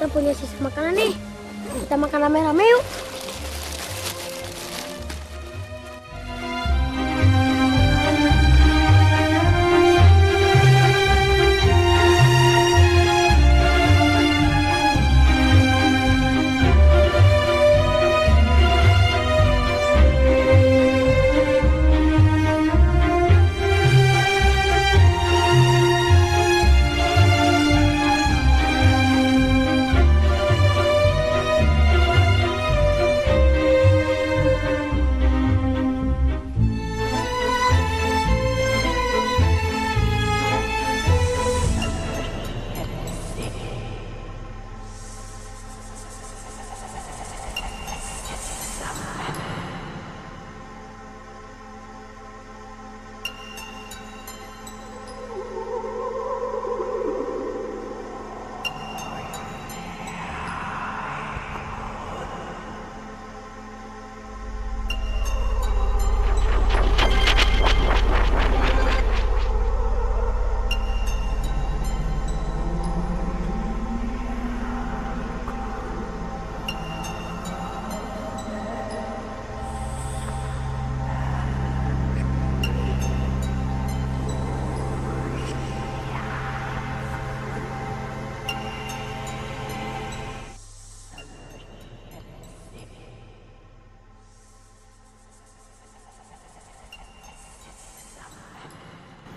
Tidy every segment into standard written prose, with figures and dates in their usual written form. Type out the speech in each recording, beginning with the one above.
Punya sisa makanan nih, kita makan rame-rame yuk.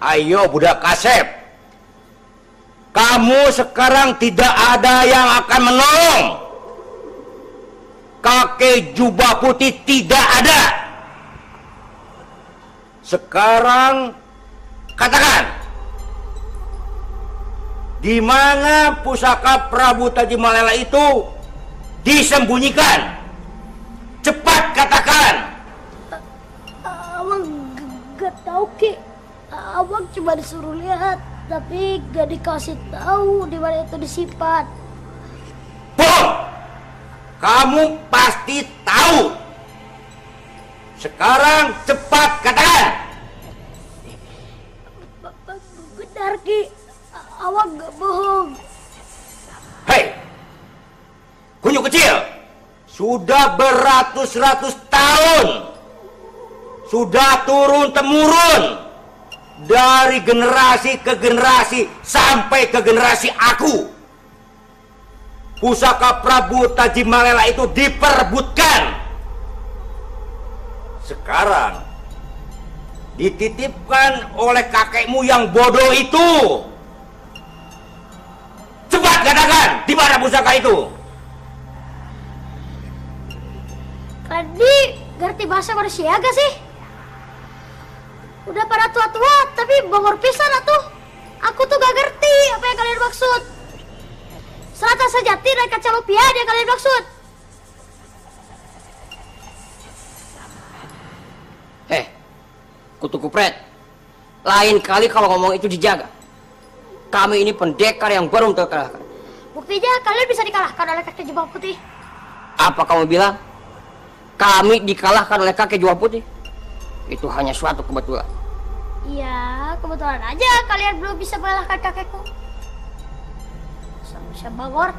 Ayo budak Kasep, kamu sekarang tidak ada yang akan menolong. Kakek jubah putih tidak ada. Sekarang katakan, di mana pusaka Prabu Tajimalela itu disembunyikan? Cepat katakan. Awang gak tahu Ki. Awang cuma disuruh lihat, tapi gak dikasih tahu di mana itu disimpan. Bohong! Kamu pasti tahu. Sekarang cepat katakan. Benar Ki, Awang gak bohong. sudah beratus-ratus tahun, sudah turun-temurun dari generasi ke generasi sampai ke generasi aku. Pusaka Prabu Tajimalela itu diperebutkan. Sekarang dititipkan oleh kakekmu yang bodoh itu. Cepat katakan, di mana pusaka itu? Tadi ngerti bahasa manusia gak sih? Udah pada tua-tua tapi bongor pisan atuh. Aku tuh gak ngerti apa yang kalian maksud. Serata sejati dan kaca lumpia yang kalian maksud. Kutu kupret, lain kali kalau ngomong itu dijaga. Kami ini pendekar yang baru terkalahkan. Buktinya kalian bisa dikalahkan oleh kakek jubah putih. Apa kamu bilang? Kami dikalahkan oleh kakek jubah putih? Itu hanya suatu kebetulan. Iya, kebetulan aja kalian belum bisa mengalahkan kakekku. Manusia bangor.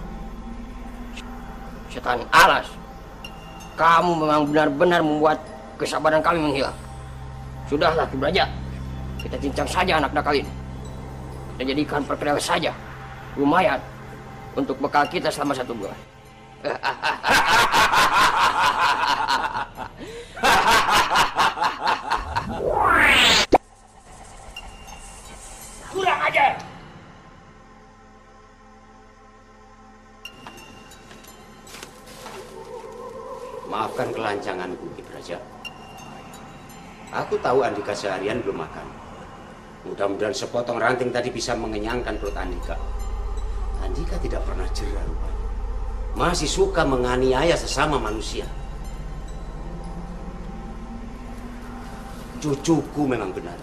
Setan alas, kamu memang benar-benar membuat kesabaran kami menghilang. Sudahlah, Ki Braja. Kita cincang saja anak nakal ini. Kita jadikan perkedel saja. Lumayan untuk bekal kita selama 1 bulan. Kurang ajar. Maafkan kelancanganku, Ki Braja. Aku tahu Andika seharian belum makan. Mudah-mudahan sepotong ranting tadi bisa mengenyangkan perut Andika. Andika tidak pernah jera rupanya. Masih suka menganiaya sesama manusia. Cucuku memang benar.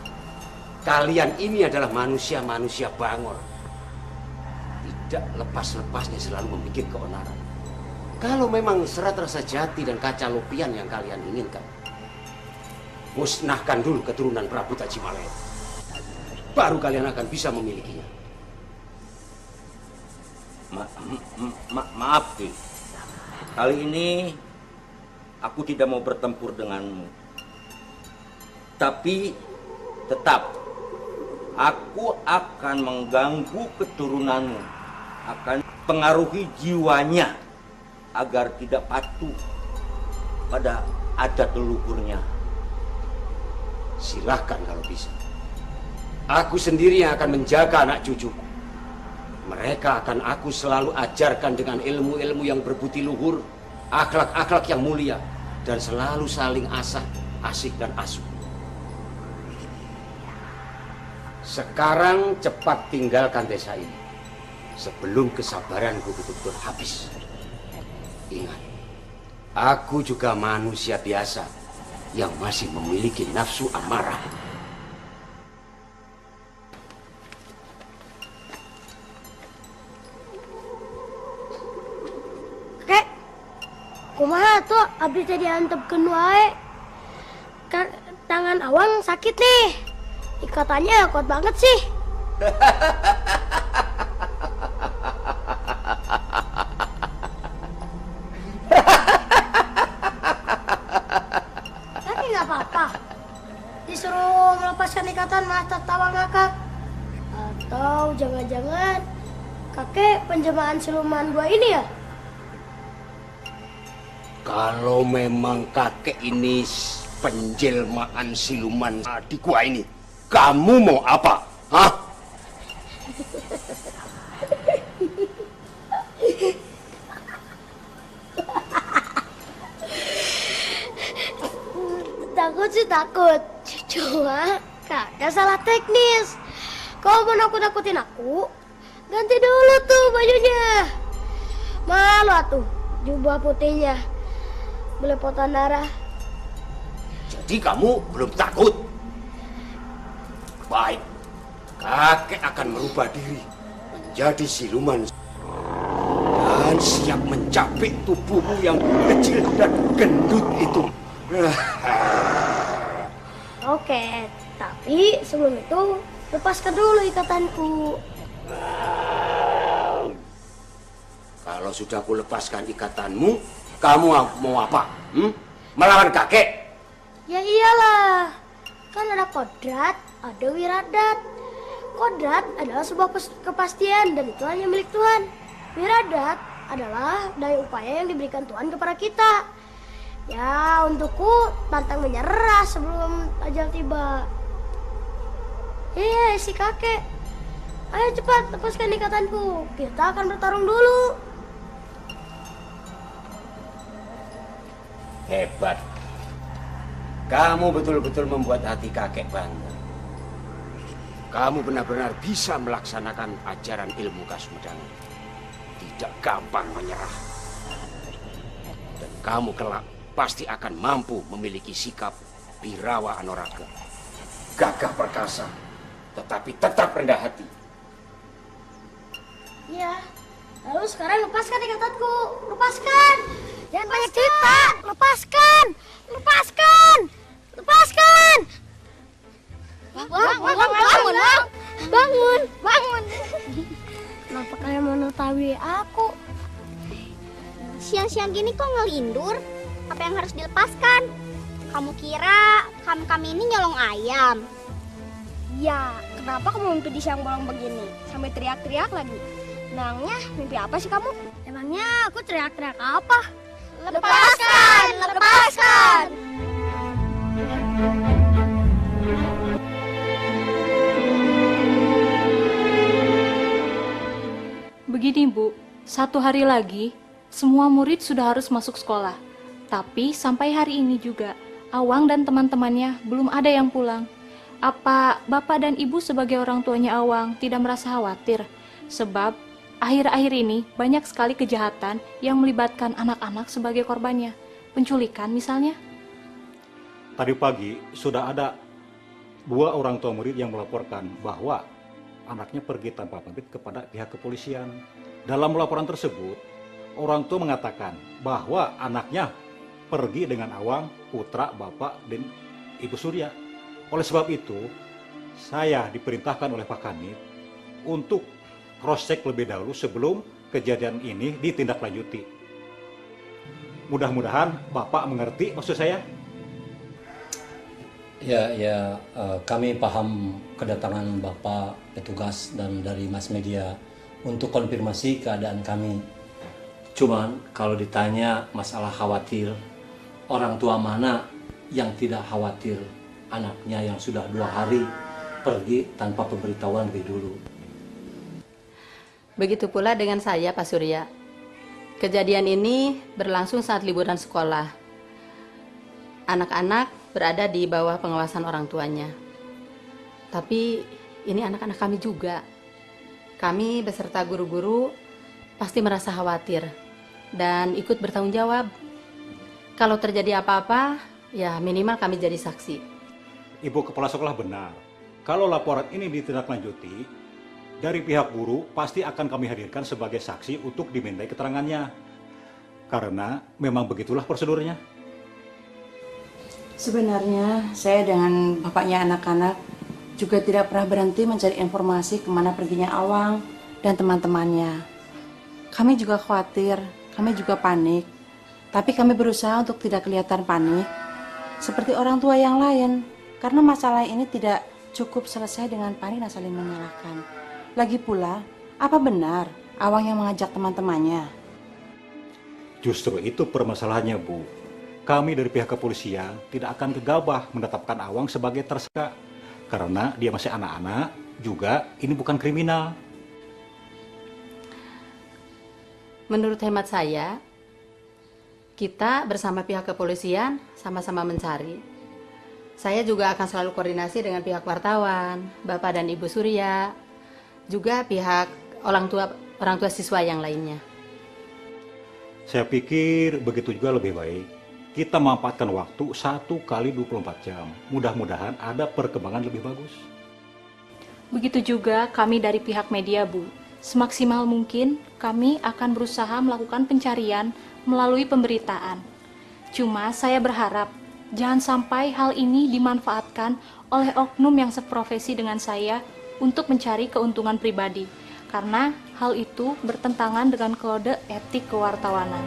Kalian ini adalah manusia-manusia bangor. Tidak lepas-lepasnya selalu membuat keonaran. Kalau memang serat rasa jati dan kaca lopian yang kalian inginkan, musnahkan dulu keturunan Prabu Tajimalela. Baru kalian akan bisa memilikinya. Maaf, Ki. Kali ini aku tidak mau bertempur denganmu. Tapi tetap aku akan mengganggu keturunanmu, akan pengaruhi jiwanya agar tidak patuh pada adat leluhurnya. Silahkan kalau bisa. Aku sendiri yang akan menjaga anak cucuku. Mereka akan aku selalu ajarkan dengan ilmu-ilmu yang berbudi luhur, akhlak-akhlak yang mulia, dan selalu saling asah, asik dan asuh. Sekarang cepat tinggalkan desa ini sebelum kesabaranku betul-betul habis. Ingat, aku juga manusia biasa yang masih memiliki nafsu amarah. Kek, kumaha tuh abdi tadi antepkeun wae. Tangan Awang sakit nih. Ikatannya kuat banget sih. Tapi nggak apa-apa. Disuruh melepaskan ikatan malah tertawa ngakak. Atau jangan-jangan kakek penjelmaan siluman gua ini ya? Kalau memang kakek ini penjelmaan siluman di gua ini, kamu mau apa? Hah? Takut sih takut. Cuma kakak salah teknis. Kalau mau nakut-nakutin aku, ganti dulu tuh bajunya. Malu atuh jubah putihnya. Belepotan darah. Jadi kamu belum takut? Baik, kakek akan merubah diri menjadi siluman dan siap mencapik tubuhmu yang kecil dan gendut itu. Oke, tapi sebelum itu lepaskan dulu ikatanku. Kalau sudah aku lepaskan ikatanmu, Kamu mau apa? Melawan kakek? Ya iyalah, kan ada kodrat, ada wiradat. Kodrat adalah sebuah kepastian dan itu hanya milik Tuhan. Wiradat adalah daya upaya yang diberikan Tuhan kepada kita. Ya, untukku pantang menyerah sebelum ajal tiba. Iya, si kakek. Ayo cepat, lepaskan ikatanku. Kita akan bertarung dulu. Hebat. Kamu betul-betul membuat hati kakek bangga. Kamu benar-benar bisa melaksanakan ajaran ilmu kasmudangan. Tidak gampang menyerah. Dan kamu kelak pasti akan mampu memiliki sikap Birawa Anoraga. Gagah perkasa, tetapi tetap rendah hati. Iya. Lalu sekarang lepaskan ikatanku. Lepaskan. Jangan banyak cerita. Lepaskan. Lepaskan. Lepaskan. Bangun. Bangun. Bangun. Kenapa kalian mengetahui aku? Siang-siang gini kok ngelindur? Apa yang harus dilepaskan? Kamu kira kami ini nyolong ayam? Ya, kenapa kamu mimpi di siang bolong begini? Sampai teriak-teriak lagi. Memangnya mimpi apa sih kamu? Emangnya aku teriak-teriak apa? Lepaskan! Lepaskan! Begini Bu, 1 hari lagi semua murid sudah harus masuk sekolah. Tapi sampai hari ini juga Awang dan teman-temannya belum ada yang pulang. Apa Bapak dan Ibu sebagai orang tuanya Awang tidak merasa khawatir? Sebab akhir-akhir ini banyak sekali kejahatan yang melibatkan anak-anak sebagai korbannya. Penculikan misalnya. Tadi pagi sudah ada 2 orang tua murid yang melaporkan bahwa anaknya pergi tanpa pamit kepada pihak kepolisian. Dalam laporan tersebut, orang tua mengatakan bahwa anaknya pergi dengan Awang, putra Bapak dan Ibu Surya. Oleh sebab itu, saya diperintahkan oleh Pak Kanit untuk cross-check lebih dahulu sebelum kejadian ini ditindaklanjuti. Mudah-mudahan Bapak mengerti maksud saya. Ya, kami paham kedatangan Bapak, petugas, dan dari mass media untuk konfirmasi keadaan kami. Cuman kalau ditanya masalah khawatir, orang tua mana yang tidak khawatir anaknya yang sudah 2 hari pergi tanpa pemberitahuan lebih dulu. Begitu pula dengan saya, Pak Surya. Kejadian ini berlangsung saat liburan sekolah. Anak-anak berada di bawah pengawasan orang tuanya. Tapi ini anak-anak kami juga. Kami beserta guru-guru pasti merasa khawatir dan ikut bertanggung jawab. Kalau terjadi apa-apa, ya minimal kami jadi saksi. Ibu Kepala Sekolah benar. Kalau laporan ini ditindaklanjuti, dari pihak guru pasti akan kami hadirkan sebagai saksi untuk dimintai keterangannya. Karena memang begitulah prosedurnya. Sebenarnya saya dengan bapaknya anak-anak juga tidak pernah berhenti mencari informasi kemana perginya Awang dan teman-temannya. Kami juga khawatir, kami juga panik. Tapi kami berusaha untuk tidak kelihatan panik seperti orang tua yang lain. Karena masalah ini tidak cukup selesai dengan panik dan saling menyalahkan. Lagi pula, apa benar Awang yang mengajak teman-temannya? Justru itu permasalahannya, Bu. Kami dari pihak kepolisian tidak akan gegabah menetapkan Awang sebagai tersangka. Karena dia masih anak-anak, juga ini bukan kriminal. Menurut hemat saya, kita bersama pihak kepolisian sama-sama mencari. Saya juga akan selalu koordinasi dengan pihak wartawan, Bapak dan Ibu Surya, juga pihak orang tua siswa yang lainnya. Saya pikir begitu juga lebih baik. Kita memanfaatkan waktu 1 kali 24 jam. Mudah-mudahan ada perkembangan lebih bagus. Begitu juga kami dari pihak media, Bu. Semaksimal mungkin kami akan berusaha melakukan pencarian melalui pemberitaan. Cuma saya berharap jangan sampai hal ini dimanfaatkan oleh oknum yang seprofesi dengan saya untuk mencari keuntungan pribadi. Karena hal itu bertentangan dengan kode etik kewartawanan.